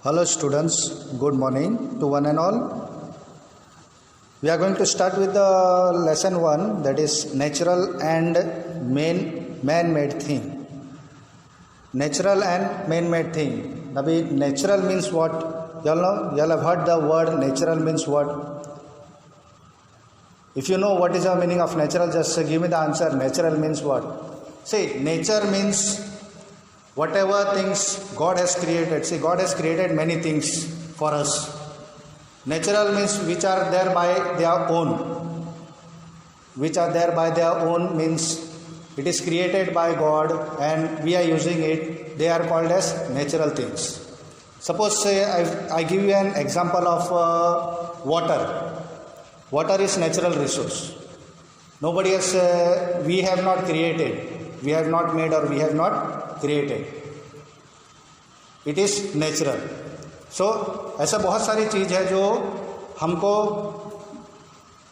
Hello students, good morning to one and all. We are going to start with the lesson 1, that is natural and man-made thing. Natural and man-made thing. Now natural means what? You all have heard the word natural means what? If you know what is the meaning of natural, just give me the answer. Natural means what? See, nature means whatever things God has created. See, God has created many things for us. Natural means which are there by their own. Which are there by their own means it is created by God and we are using it. They are called as natural things. Suppose say I give you an example of water. Water is natural resource. Nobody has, we have not created. We have not made or we have not created. It is natural. So ऐसा बहुत सारी चीज़ है जो हमको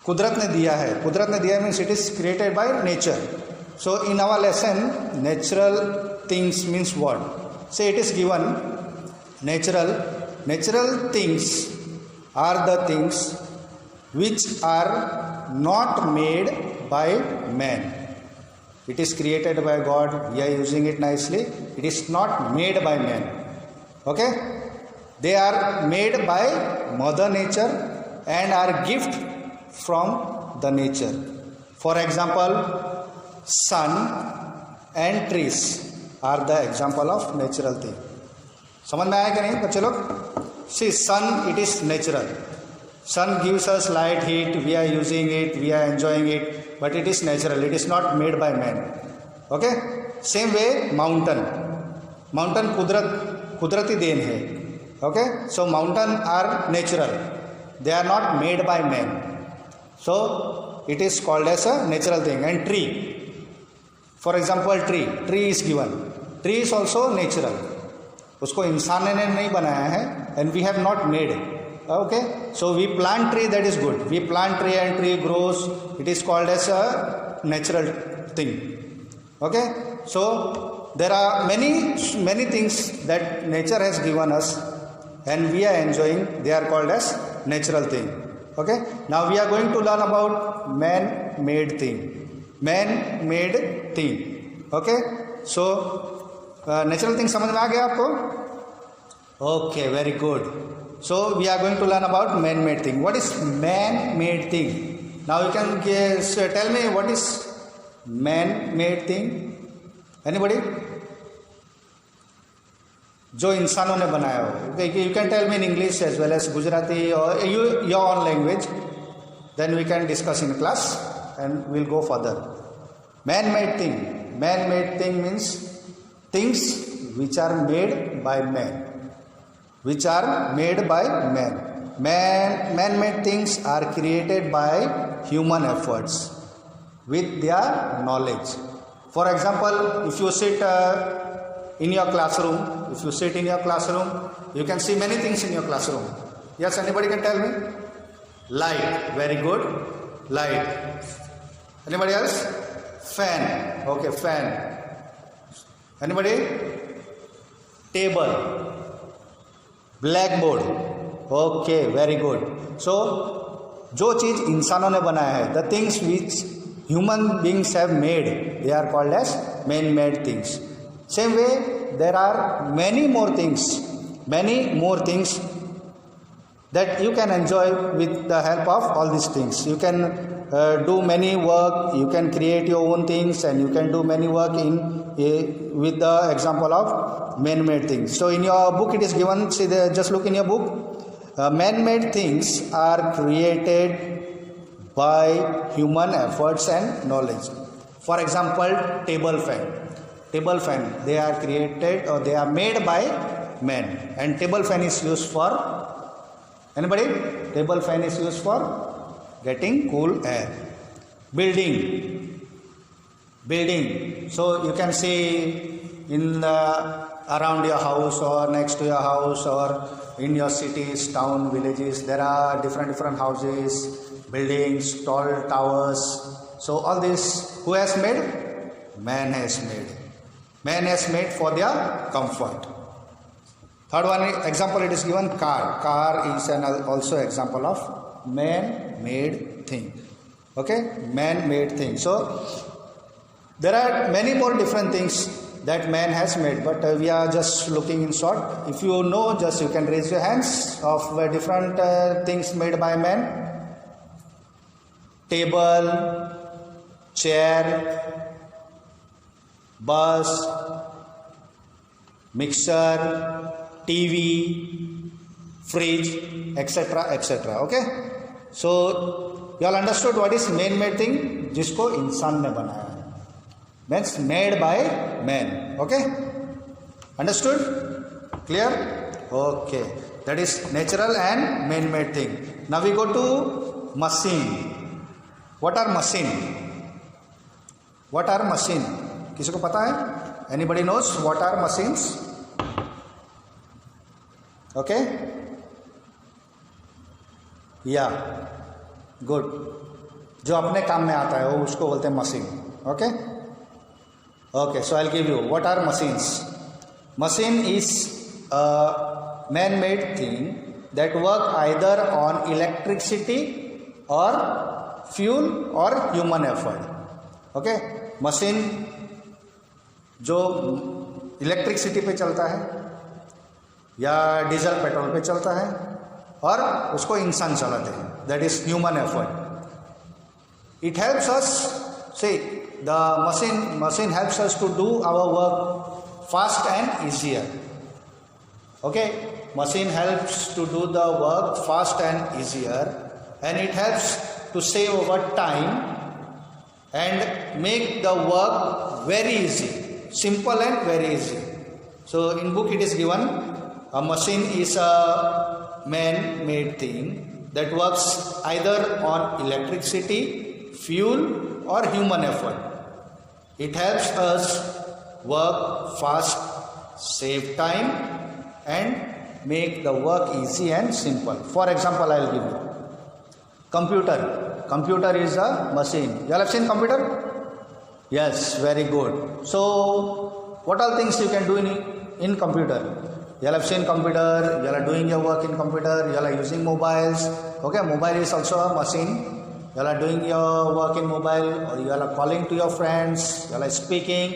कुदरत ने दिया है. कुदरत ने दिया means it is created by nature. So in our lesson, natural things means what? Say it is given natural things are the things which are not made by man. It is created by God. We are using it nicely. It is not made by man. Okay? They are made by Mother Nature and are gift from the nature. For example, sun and trees are the example of natural thing. समझ में आया कि नहीं बच्चे लोग? See, sun, it is natural. Sun gives us light, heat, we are using it, we are enjoying it, but it is natural, it is not made by man. Okay? Same way, mountain कुदरती then है. Okay? So mountain are natural, they are not made by man. So it is called as a natural thing. And tree, for example, tree is given. Tree is also natural. उसको इंसान ने नहीं बनाया है and we have not made it. Okay, so we plant tree, that is good. We plant tree and tree grows. It is called as a natural thing. Okay, so there are many things that nature has given us and we are enjoying. They are called as natural thing. Okay, now we are going to learn about man-made thing. Man-made thing. Okay, so natural thing समझ में आ गया आपको? Okay, very good. So we are going to learn about man-made thing. What is man-made thing? Now you can tell me what is man-made thing? Anybody? जो इंसानों ने बनाया हो. You can tell me in English as well as Gujarati or your own language. Then we can discuss in class and we'll go further. Man-made thing. Man-made thing means things which are made by man. Which are made by man. Man-made things are created by human efforts with their knowledge. For example, if you sit in your classroom, you can see many things in your classroom. Yes, anybody can tell me? Light, very good. Light. Anybody else? Fan. Okay, fan. Anybody? Table. Black okay very good. So जो चीज़ इंसानों ने बनाया है, the things which human beings have made, they are called as man made things. Same way there are many more things that you can enjoy with the help of all these things. You can do many work, you can create your own things and you can do many work with the example of man-made things. So in your book it is given, see just look in your book. Man-made things are created by human efforts and knowledge. For example, table fan, they are created or they are made by man, and table fan is used for, anybody? Table fan is used for getting cool air. Building. So you can see in around your house or next to your house or in your cities, town, villages, there are different houses, buildings, tall towers. So all this, who has made? Man has made. Man has made for their comfort. Third one example, it is given car. Car is an also example of man-made thing. Okay, man-made thing. So there are many more different things that man has made, but we are just looking in short. If you know, just you can raise your hands of different things made by man. Table, chair, bus, mixer, TV, fridge, etc. etc. Okay, so you all understood what is man-made thing? जिसको इंसान ने बनाया है, means made by man. Okay, understood? Clear? Okay, that is natural and man-made thing. Now we go to machine. What are machine? What are machine? किसी को पता है? Anybody knows what are machines? Okay, yeah, good. जो अपने काम में आता है वो उसको बोलते हैं machine. Okay, okay, so I will give you what are machines. Machine is a man made thing that work either on electricity or fuel or human effort. Okay, machine जो इलेक्ट्रिसिटी पे चलता है या डीजल पेट्रोल पे चलता है और उसको इंसान चलाते हैं, that is human effort. It helps us, see the machine helps us to do our work fast and easier. Okay, machine helps to do the work fast and easier and it helps to save our time and make the work very easy, simple and very easy. So in book it is given a machine is a man-made thing that works either on electricity, fuel or human effort. It helps us work fast, save time and make the work easy and simple. For example, I will give you computer. Computer is a machine. You all have seen computer? Yes, very good. So what all things you can do in computer? You all have seen computer, you all are doing your work in computer, you all are using mobiles. Okay, mobile is also a machine. You all are doing your work in mobile, or you all are calling to your friends, you all are speaking.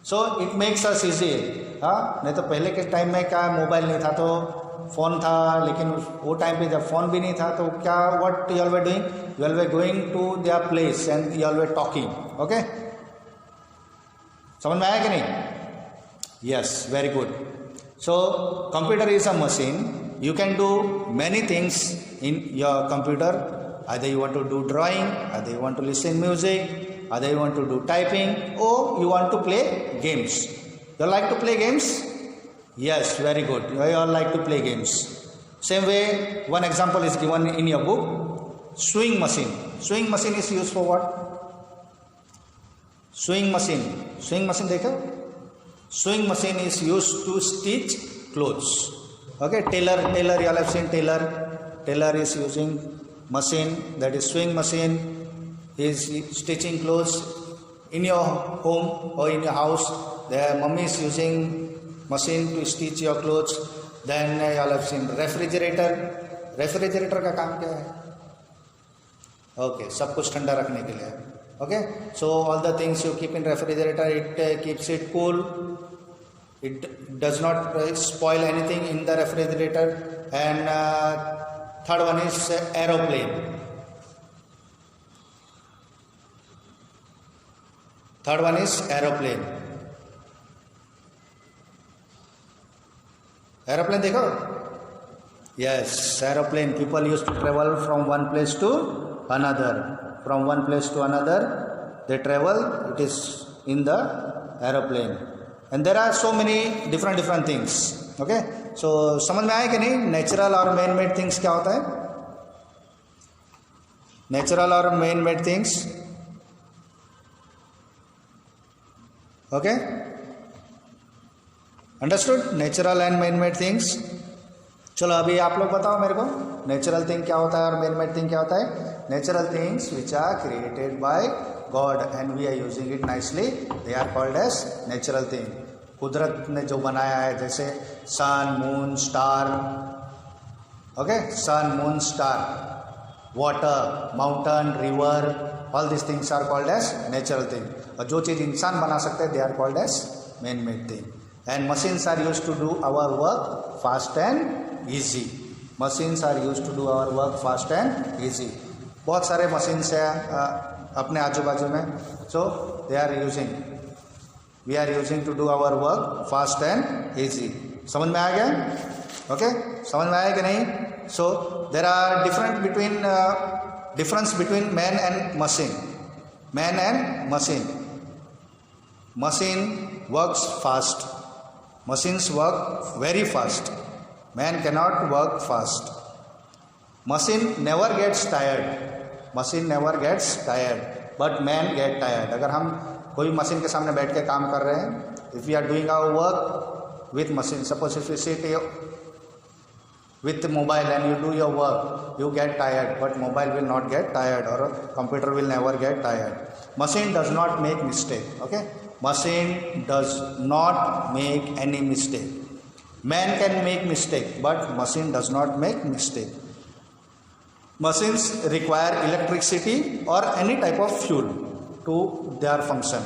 So it makes us easy. हाँ, नहीं तो पहले के time में क्या mobile नहीं था तो फ़ोन था, लेकिन वो टाइम पे जब फ़ोन भी नहीं था तो क्या what you all were doing? You all were going to their place and you all were talking. Okay, समझ में आया कि नहीं? Yes, very good. So computer is a machine. You can do many things in your computer. Either you want to do drawing, either you want to listen music, either you want to do typing, or you want to play games. You like to play games? Yes, very good. You all like to play games. Same way, one example is given in your book. Sewing machine. Sewing machine is used for what? Sewing machine. Sewing machine देखो. Sewing machine is used to stitch clothes. Okay, tailor. You all have seen tailor. Tailor is using machine, that is sewing machine. He is stitching clothes in your home or in your house. Their mummy is using machine to stitch your clothes. Then you all have seen refrigerator. Refrigerator का काम क्या है? Okay, सब कुछ ठंडा रखने के लिए. Okay, so all the things you keep in refrigerator, it keeps it cool, it does not spoil anything in the refrigerator. And third one is aeroplane. Third one is aeroplane. Aeroplane देखो. Yes, aeroplane. People use to travel from one place to another. From one place to another they travel. It is in the aeroplane. And there are so many different things. Okay, so समझ में आया कि नहीं? Natural और man made things क्या होता है? Natural और man made things. Okay, understood? Natural and man made things. चलो अभी आप लोग बताओ मेरे को, नेचुरल थिंग क्या होता है और मैन मेड थिंग क्या होता है? Natural things which are created by God and we are using it nicely, they are called as natural thing. कुदरत ने जो बनाया है, जैसे sun, moon, star. Okay, sun, moon, star, water, mountain, river, all these things are called as natural thing. और जो चीज़ इंसान बना सकते हैं, they are called as man-made thing. And machines are used to do our work fast and easy. Machines are used to do our work fast and easy. बहुत सारे machines हैं अपने आजू बाजू में. So they are using. We are using to do our work fast and easy. समझ में आ गया? Okay? समझ में आया कि नहीं? So there are difference between man and machine. Man and machine. Machine works fast. Machines work very fast. Man cannot work fast. Machine never gets tired. Machine never gets tired. But man get tired. अगर हम कोई machine के सामने बैठ के काम कर रहे हैं, if we are doing our work with machine, suppose if you sit with mobile and you do your work, you get tired, but mobile will not get tired, or computer will never get tired. Machine does not make mistake. Okay, machine does not make any mistake. Man can make mistake, but machine does not make mistake. Machines require electricity or any type of fuel to their function.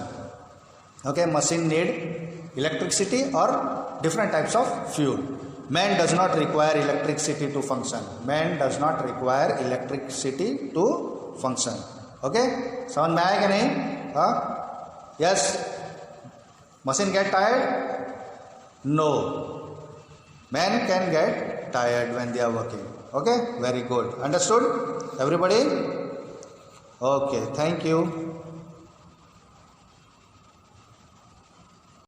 Okay, machine need electricity or different types of fuel. Man does not require electricity to function. Man does not require electricity to function. Okay, समझ में आया कि नहीं? Yes. Machine get tired? No. Man can get tired when they are working. Okay, very good. Understood, everybody? Okay, thank you.